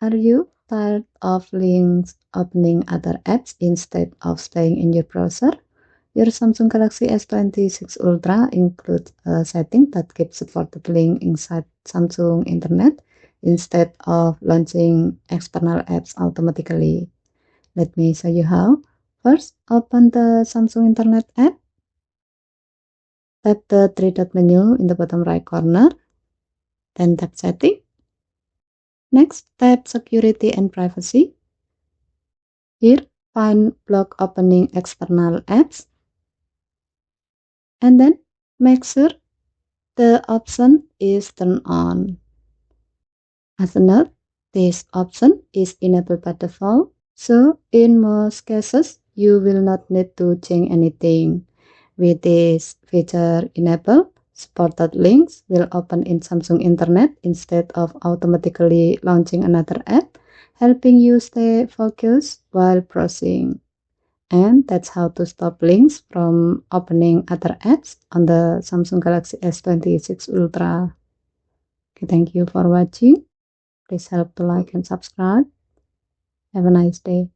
Are you tired of links opening other apps instead of staying in your browser? Your Samsung Galaxy S26 Ultra includes a setting that keeps supported link inside Samsung Internet instead of launching external apps automatically. Let me show you how. First, open the Samsung Internet app. Tap the three-dot menu in the bottom right corner. Then tap Setting. Next, tap Security and Privacy. Here, find Block Opening External Apps. And then, make sure the option is turned on. As a note, this option is enabled by default, so in most cases, you will not need to change anything. With this feature enabled, supported links will open in Samsung Internet instead of automatically launching another app, helping you stay focused while browsing. And that's how to stop links from opening other apps on the Samsung Galaxy S26 Ultra. Okay, thank you for watching. Please help to like and subscribe. Have a nice day.